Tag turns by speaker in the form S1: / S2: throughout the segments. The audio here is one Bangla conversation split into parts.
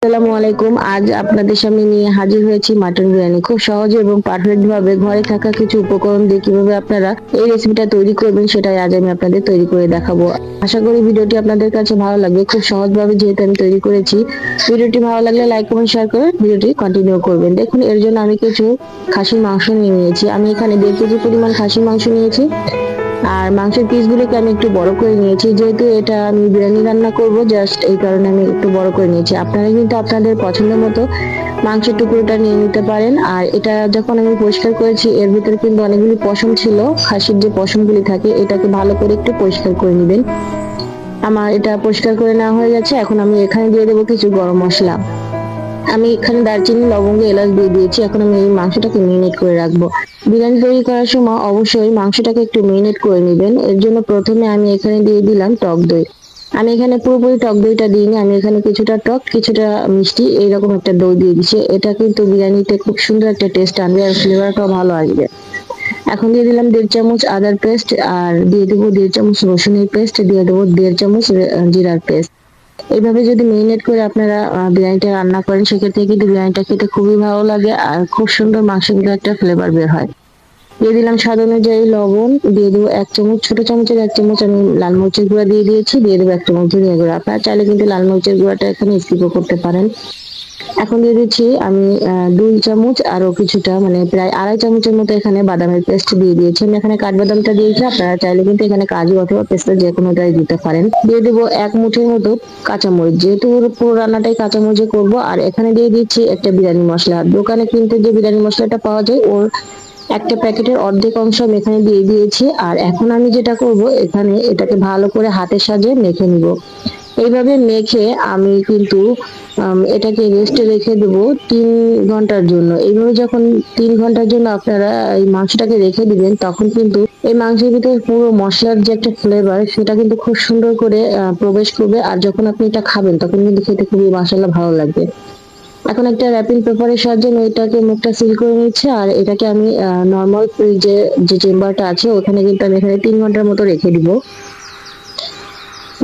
S1: আসসালামু আলাইকুম। আজ আপনাদের সামনে নিয়ে হাজির হয়েছি মাটন বিরিয়ানি। খুব সহজে এবং পারফেক্ট ভাবে ঘরে থাকা কিছু উপকরণ দিয়ে কিভাবে আপনারা এই রেসিপিটা তৈরি করবেন সেটাই আজ আমি আপনাদের তৈরি করে দেখাবো। আশা করি ভিডিওটি আপনাদের কাছে ভালো লাগবে। খুব সহজভাবে যেহেতু আমি তৈরি করেছি, ভিডিওটি ভালো লাগলে লাইক কমেন্ট শেয়ার করে ভিডিওটি কন্টিনিউ করবেন। দেখুন, এর জন্য আমি কিছু খাসির মাংস নিয়ে নিয়েছি। আমি এখানে 1.5 কেজি পরিমাণ খাসির মাংস নিয়েছি। আর মাংসের পিসগুলোকে আমি একটু বড় করে নিয়েছি, যেহেতু এটা আমি বিরিয়ানি রান্না করব, জাস্ট এই কারণে আমি একটু বড় করে নিয়েছি। আপনারা কিন্তু আপনাদের পছন্দ মতো মাংসের টুকরোটা নিয়ে নিতে পারেন। আর এটা যখন আমি পরিষ্কার করেছি, এর ভিতরে কিন্তু অনেকগুলি পশম ছিল। খাসির যে পশমগুলি থাকে, এটাকে ভালো করে একটু পরিষ্কার করে নেবেন। আমার এটা পরিষ্কার করে নেওয়া হয়ে গেছে। এখন আমি এখানে দিয়ে দেবো কিছু গরম মশলা। আমি এখানে দারচিনি, লবঙ্গ, এলাচ দিয়ে দিয়েছি। এখন আমি এই মাংসটাকে মেরিনেট করে রাখবো। বিরিয়ানি তৈরি করার সময় অবশ্যই মাংসটাকে একটু মেরিনেট করে নেবেন। এর জন্য প্রথমে আমি এখানে দিয়ে দিলাম টক দই। আমি এখানে পুরোপুরি টক দইটা দিইনি, আমি এখানে কিছুটা টক কিছুটা মিষ্টি এইরকম একটা দই দিয়ে দিচ্ছি। এটা কিন্তু বিরিয়ানিতে খুব সুন্দর একটা টেস্ট আনবে আর ফ্লেভারটাও ভালো আসবে। এখন দিয়ে দিলাম 1.5 চামচ আদার পেস্ট, আর দিয়ে দেবো 1.5 চামচ রসুনের পেস্ট, দিয়ে দেবো 1.5 চামচ জিরার পেস্ট। এইভাবে যদি মেরিনেট করে আপনারা বিরিয়ানিটা রান্না করেন, সেক্ষেত্রে কিন্তু বিরিয়ানিটা খেতে খুবই ভালো লাগে আর খুব সুন্দর মাংসের ভিতরে একটা ফ্লেভার বের হয়। দিয়ে দিলাম স্বাদ অনুযায়ী লবণ, দিয়ে দেবো 1 চামচ, ছোট চামচের 1 চামচ আমি লাল মরিচের গুঁড়া দিয়ে দিয়েছি, দিয়ে দেবো 1 চামচ ধনিয়া গুঁড়া। আপনারা চাইলে কিন্তু লাল মরিচের গুঁড়াটা এখানে স্কিপও করতে পারেন। এখন দিয়ে দিচ্ছি আমি 2 চামচ আরো কিছুটা, মানে প্রায় 2.5 চামচের মতো এখানে বাদামের পেস্ট দিয়ে দিয়েছি। আমি এখানে কাঠবাদামটা দিয়েছি, আপনারা চাইলে কিন্তু এখানে কাজু অথবা পেস্তা যে কোনোটাই দিতে পারেন। দিয়ে দেবো 1 মুঠির মতো কাঁচামরিচ, যেহেতু পুরো রান্নাটাই কাঁচামরিচে করব। আর এখানে দিয়ে দিচ্ছি একটা বিরিয়ানি মশলা। দোকানে কিন্তু যে বিরিয়ানি মশলাটা পাওয়া যায়, ওর একটা প্যাকেটের অর্ধেক অংশ আমি এখানে দিয়ে দিয়েছি। আর এখন আমি যেটা করব, এখানে এটাকে ভালো করে হাতের সাহায্যে মেখে নিব। এইভাবে মেখে আমি কিন্তু এটাকে রেস্টে রেখে দেবো 3 ঘন্টার জন্য। এইভাবে যখন 3 ঘন্টার জন্য আপনারা এই মাংসটাকে রেখে দিবেন, তখন কিন্তু এই মাংসের ভিতরে পুরো মশলার যে একটা ফ্লেভার, সেটা কিন্তু খুব সুন্দর করে প্রবেশ করবে। আর যখন আপনি এটা খাবেন, তখন কিন্তু খেতে খুবই মাশাআল্লাহ ভালো লাগবে। এখন একটা র্যাপিং পেপারের সাহায্যে আমি এটাকে মুখটা সিল করে নিচ্ছি। আর এটাকে আমি নর্মাল ফ্রিজে যে চেম্বারটা আছে, ওখানে কিন্তু আমি এখানে 3 ঘন্টার মতো রেখে দিব।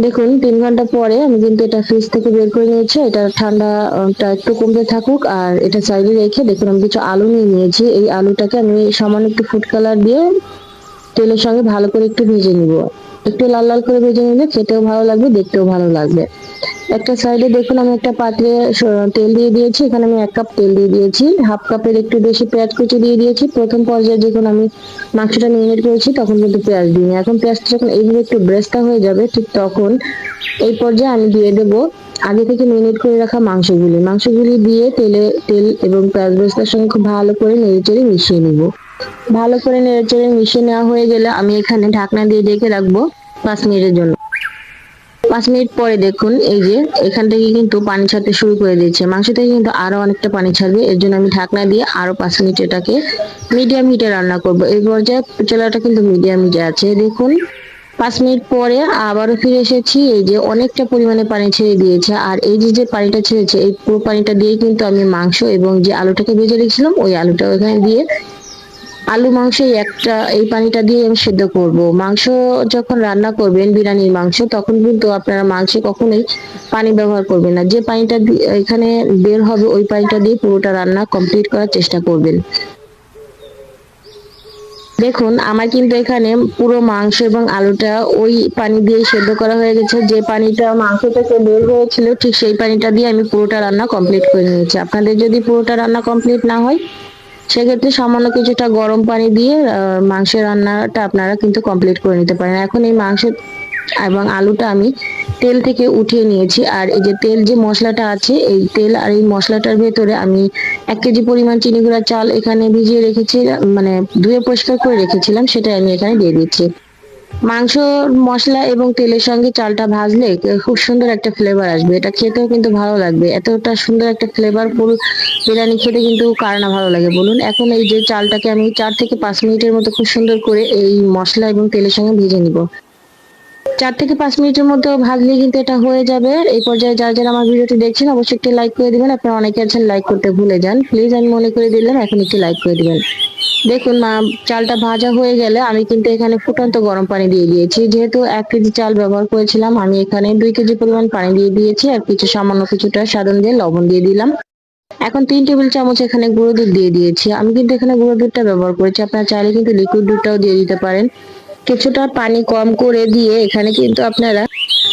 S1: দেখুন, 3 ঘন্টা পরে আমি কিন্তু এটা ফ্রিজ থেকে বের করে নিয়েছি। এটা ঠান্ডাটা একটু কমতে থাকুক। আর এটা সাইডে রেখে দেখুন, আমি কিছু আলু নিয়ে নিয়েছি। এই আলুটাকে আমি সামান্য একটু ফুড কালার দিয়ে তেলের সঙ্গে ভালো করে একটু ভেজে নিব। একটু লাল লাল করে ভেজে নিলে খেতেও ভালো লাগবে, দেখতেও ভালো লাগবে। একটা সাইডে দেখুন, আমি একটা পাত্রে তেল দিয়ে দিয়েছি। এখানে আমি 1 কাপ তেল দিয়ে দিয়েছি। হাফ কাপের একটু বেশি পেঁয়াজ কুচি দিয়ে দিয়েছি। প্রথম পর্যায়ে যখন আমি মাংসটা মেরিনেট করেছি, তখন কিন্তু পেঁয়াজ দিইনি। এখন পেঁয়াজটা যখন এইভাবে একটু ব্রেস্তা হয়ে যাবে, ঠিক তখন এই পর্যায়ে আমি দিয়ে দেবো আগে থেকে মেরিনেট করে রাখা মাংসগুলি। মাংসগুলি দিয়ে তেল এবং পেঁয়াজ ব্রেস্তার সঙ্গে খুব ভালো করে নেড়েচেড়ে মিশিয়ে নিব। ভালো করে নেড়েচেড়ে মিশিয়ে নেওয়া হয়ে গেলে আমি এখানে ঢাকনা দিয়ে ঢেকে রাখবো 5 মিনিটের জন্য। 5 মিনিট পরে দেখুন, এই যে এখান থেকে কিন্তু পানি ছাড়তে শুরু করে দিয়েছে। মাংস থেকে কিন্তু আরো অনেকটা পানি ছাড়বে। এর জন্য আমি ঢাকনা দিয়ে আরো 5 মিনিট এটাকে মিডিয়াম হিটে রান্না করব। এই পর্যায়ে চুলাটা কিন্তু মিডিয়াম হিটে আছে। দেখুন, 5 মিনিট পরে আবারও ফিরে এসেছি। এই যে অনেকটা পরিমাণে পানি ছেড়ে দিয়েছে। আর এই যে যে পানিটা ছেড়েছে, এই পুরো পানিটা দিয়ে কিন্তু আমি মাংস এবং যে আলুটাকে ভেজে রেখেছিলাম, ওই আলুটা এখানে দিয়ে আলু মাংস এই পানিটা দিয়ে আমি সেদ্ধ করব। মাংস যখন রান্না করবেন, বিরিয়ানির মাংস, তখন কিন্তু আপনারা মাংসে কখনোই পানি ব্যবহার করবেন না। যে পানিটা এখানে বের হবে, ওই পানিটা দিয়ে পুরোটা রান্না কমপ্লিট করার চেষ্টা করবেন। দেখুন, আমার কিন্তু এখানে পুরো মাংস এবং আলুটা ওই পানি দিয়ে সেদ্ধ করা হয়ে গেছে। যে পানিটা মাংস থেকে বের হয়েছিল, ঠিক সেই পানিটা দিয়ে আমি পুরোটা রান্না কমপ্লিট করে নিয়েছি। আপনাদের যদি পুরোটা রান্না কমপ্লিট না হয়, সেক্ষেত্রে সামান্য কিছুটা গরম পানি দিয়ে মাংসের রান্নাটা আপনারা কিন্তু কমপ্লিট করে নিতে পারেন। এখন এই মাংস এবং আলুটা আমি তেল থেকে উঠিয়ে নিয়েছি। আর এই যে তেল যে মশলাটা আছে, এই তেল আর এই মশলাটার ভেতরে আমি 1 কেজি পরিমাণ চিনি গুঁড়া চাল এখানে ভিজিয়ে রেখেছি, মানে ধুয়ে পরিষ্কার করে রেখেছিলাম, সেটা আমি এখানে দিয়ে দিচ্ছি। মাংস, মশলা এবং তেলের সঙ্গে চালটা ভাজলে খুব সুন্দর একটা ফ্লেভার আসবে। এটা খেতেও কিন্তু ভালো লাগবে। এতটা সুন্দর একটা ফ্লেভারফুল বিরিয়ানি খেতে কিন্তু কার না ভালো লাগে বলুন। এখন এই যে চালটাকে আমি 4 থেকে 5 মিনিটের মতো খুব সুন্দর করে এই মশলা এবং তেলের সঙ্গে ভেজে নিব। 4 থেকে 5 মিনিটের মধ্যে ভাজলে কিন্তু এটা হয়ে যাবে। এই পর্যায়ে যারা যারা আমার ভিডিওটি দেখছেন অবশ্যই একটি লাইক করে দিবেন। আপনারা অনেকে আছেন লাইক করতে ভুলে যান, প্লিজ আমি মনে করে দিলাম এখন একটি লাইক করে দিবেন। দেখুন চালটা ভাজা হয়ে গেলে আমি কিন্তু এখানে ফুটন্ত গরম পানি দিয়ে দিয়েছি। যেহেতু 1 কেজি চাল ব্যবহার করেছিলাম, আমি এখানে 2 কেজি পরিমাণ পানি দিয়ে দিয়েছি আর সামান্য কিছুটা স্বাদ অনুযায়ী লবণ দিয়ে দিলাম। এখন 3 টেবিল চামচ এখানে গুঁড়ো দুধ দিয়ে দিয়েছি। আমি কিন্তু এখানে গুঁড়ো দুধটা ব্যবহার করেছি, আপনারা চাইলে কিন্তু লিকুইড দুধটাও দিয়ে দিতে পারেন। কিছুটা পানি কম করে দিয়ে এখানে কিন্তু আপনারা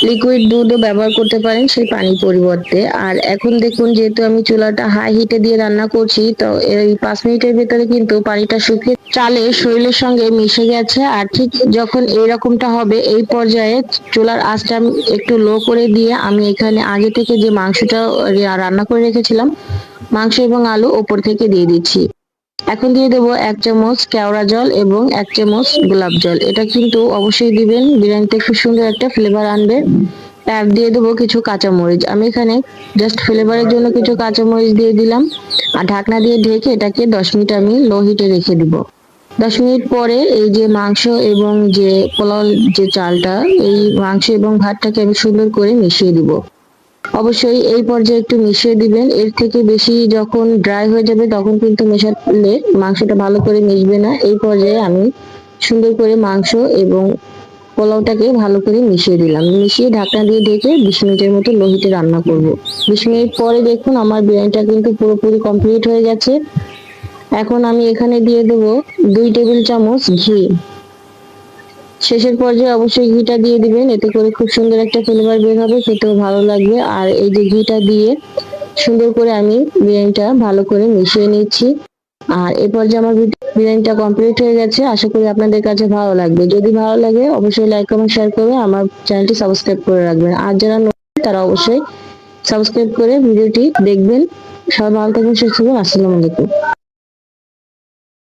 S1: লিকুইড দুধও ব্যবহার করতে পারেন সেই পানির পরিবর্তে। আর এখন দেখুন, যেহেতু আমি চুলাটা হাই হিটে দিয়ে রান্না করছি, তো এই 5 মিনিটের ভিতরে কিন্তু পানিটা শুকিয়ে চালের শরীরের সঙ্গে মিশে গেছে। আর ঠিক যখন এইরকমটা হবে, এই পর্যায়ে চুলার আঁচটা আমি একটু লো করে দিয়ে আমি এখানে আগে থেকে যে মাংসটা রান্না করে রেখেছিলাম, মাংস এবং আলু ওপর থেকে দিয়ে দিচ্ছি। এখন দিয়ে দেবো 1 চামচ কেওড়া জল এবং 1 চামচ গোলাপ জল। এটা কিন্তু অবশ্যই দিবেন, বিরিয়ানিতে খুব সুন্দর একটা ফ্লেভার আনবে। আর দিয়ে দেবো কিছু কাঁচামরিচ, আমি এখানে জাস্ট ফ্লেভারের জন্য কিছু কাঁচামরিচ দিয়ে দিলাম। আর ঢাকনা দিয়ে ঢেকে এটাকে 10 মিনিট আমি লো হিটে রেখে দিব। 10 মিনিট পরে এই যে মাংস এবং যে পোলাও যে চালটা, এই মাংস এবং ভাতটাকে আমি সুন্দর করে মিশিয়ে দিব। অবশ্যই এই পর্যায়ে একটু মিশিয়ে দিবেন, এর থেকে বেশি যখন ড্রাই হয়ে যাবে তখন কিন্তু মেশালে মাংসটা ভালো করে মিশবে না। এই পর্যায়ে আমি সুন্দর করে মাংস এবং পোলাওটাকে ভালো করে মিশিয়ে দিলাম, মিশিয়ে ঢাকনা দিয়ে ঢেকে 20 মিনিটের মতো লো হিটে রান্না করব। 20 মিনিট পরে দেখুন আমার বিরিয়ানিটা কিন্তু পুরোপুরি কমপ্লিট হয়ে গেছে। এখন আমি এখানে দিয়ে দেবো 2 টেবিল চামচ ঘি। শেষের পর্যায়ে অবশ্যই ঘিটা দিয়ে দিবেন, এতে করে খুব সুন্দর একটা ফ্লেভার বের হবে, খেতেও ভালো লাগবে। আর এই যে ঘিটা দিয়ে সুন্দর করে আমি বিরিয়ানিটা ভালো করে মিশিয়ে নিচ্ছি। আর এই পর্যায়ে আমার বিরিয়ানিটা কমপ্লিট হয়ে গেছে। আশা করি আপনাদের কাছে ভালো লাগবে। যদি ভালো লাগে অবশ্যই লাইক কমেন্ট শেয়ার করে আমার চ্যানেলটি সাবস্ক্রাইব করে রাখবেন। আর যারা নতুন তারা অবশ্যই সাবস্ক্রাইব করে ভিডিওটি দেখবেন। সবাই ভালো থাকবেন, সুস্থ থাকবেন। আসসালামু আলাইকুম।